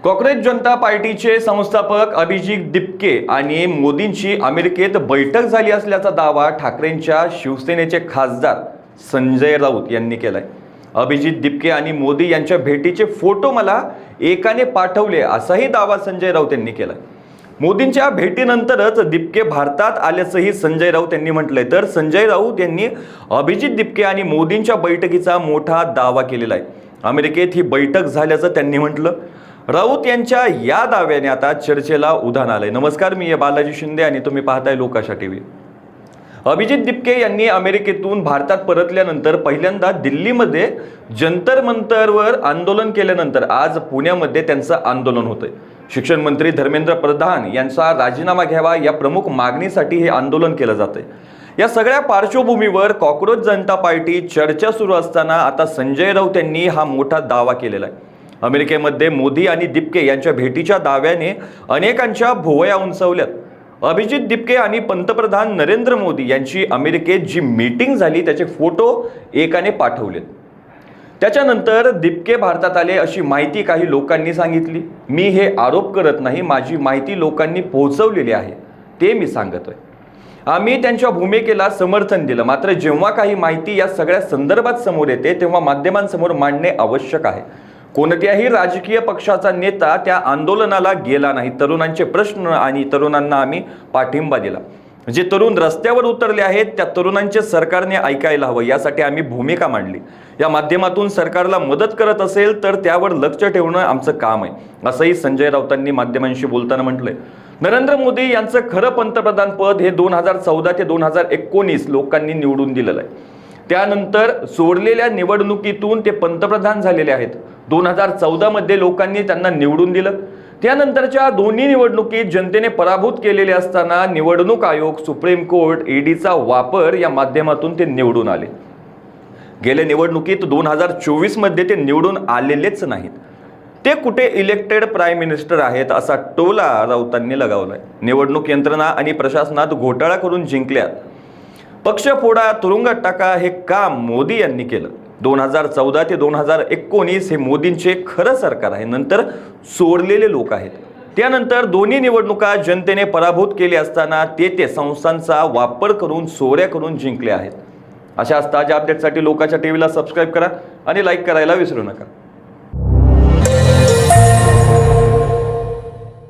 काँग्रेस जनता पार्टीचे संस्थापक अभिजित दिपके आणि मोदींची अमेरिकेत बैठक झाली असल्याचा दावा ठाकरेंच्या शिवसेनेचे खासदार संजय राऊत यांनी केलाय। अभिजित दिपके आणि मोदी यांच्या भेटीचे फोटो मला एकाने पाठवले असाही दावा संजय राऊत यांनी केलाय। मोदींच्या भेटीनंतरच दिपके भारतात आल्याचंही संजय राऊत यांनी म्हटलंय। तर संजय राऊत यांनी अभिजित दिपके आणि मोदींच्या बैठकीचा मोठा दावा केलेला आहे। अमेरिकेत ही बैठक झाल्याचं त्यांनी म्हटलं। राऊत यांच्या या दाव्याने आता चर्चेला उधाण आलंय। नमस्कार, मी बालाजी शिंदे आणि तुम्ही पाहताय लोकाशा टीव्ही। अभिजित दिपके यांनी अमेरिकेतून भारतात परतल्यानंतर पहिल्यांदा दिल्लीमध्ये जंतर मंतरवर आंदोलन केल्यानंतर आज पुण्यामध्ये त्यांचं आंदोलन होतंय। शिक्षण मंत्री धर्मेंद्र प्रधान यांचा राजीनामा घ्यावा या प्रमुख मागणीसाठी हे आंदोलन केलं जातंय। या सगळ्या पार्श्वभूमीवर काँग्रेस जनता पार्टी चर्चा सुरू असताना आता संजय राऊत यांनी हा मोठा दावा केलेला आहे। अमेरिकेमध्ये मोदी आणि दिपके यांच्या भेटीच्या दाव्याने अनेकांच्या भुवया उंचावल्यात। अभिजित दिपके आणि पंतप्रधान नरेंद्र मोदी यांची अमेरिकेत जी मीटिंग झाली त्याचे फोटो एकाने पाठवलेत। त्याच्यानंतर दिपके भारतात आले अशी माहिती काही लोकांनी सांगितली। मी हे आरोप करत नाही, माझी माहिती लोकांनी पोहोचवलेली आहे ते मी सांगतोय। आम्ही त्यांच्या भूमिकेला समर्थन दिलं, मात्र जेव्हा काही माहिती या सगळ्या संदर्भात समोर येते तेव्हा माध्यमांसमोर मांडणे आवश्यक आहे। कोणत्याही राजकीय पक्षाचा नेता त्या आंदोलनाला गेला नाही। तरुणांचे प्रश्न आणि तरुणांना आम्ही पाठिंबा दिला। जे तरुण रस्त्यावर उतरले आहेत त्या तरुणांचे सरकारने ऐकायला हवं, यासाठी आम्ही भूमिका मांडली। या माध्यमातून सरकारला मदत करत असेल तर त्यावर लक्ष ठेवणं आमचं काम आहे, असंही संजय राऊतांनी माध्यमांशी बोलताना म्हटलंय। नरेंद्र मोदी यांचं खरं पंतप्रधान पद हे 2014 ते 2019 लोकांनी निवडून दिलेलं आहे। त्यानंतर सोडलेल्या निवडणुकीतून ते पंतप्रधान झालेले आहेत। 2014 मध्ये लोकांनी त्यांना निवडून दिलं। त्यानंतरच्या दोन्ही निवडणुकीत जनतेने पराभूत केलेले असताना निवडणूक आयोग, सुप्रीम कोर्ट, ईडीचा वापर या माध्यमातून ते निवडून आले। गेल्या निवडणुकीत 2024 मध्ये ते निवडून आलेलेच नाहीत। ते कुठे इलेक्टेड प्राईम मिनिस्टर आहेत असा टोला राऊतांनी लगावलाय। निवडणूक यंत्रणा आणि प्रशासनात घोटाळा करून जिंकल्यात। पक्ष फोडा, तुरुंगात टाका हे काम मोदी यांनी केलं। 2014 ते 2019 हे मोदींचे खरं सरकार आहे, नंतर सोडलेले लोक आहेत। त्यानंतर दोन्ही निवडणुका जनतेने पराभूत केले असताना ते संस्थांचा वापर करून चोऱ्या करून जिंकले आहेत। अशाच ताज्या अपडेटसाठी लोकाच्या टीव्हीला सबस्क्राईब करा आणि लाईक करायला विसरू नका।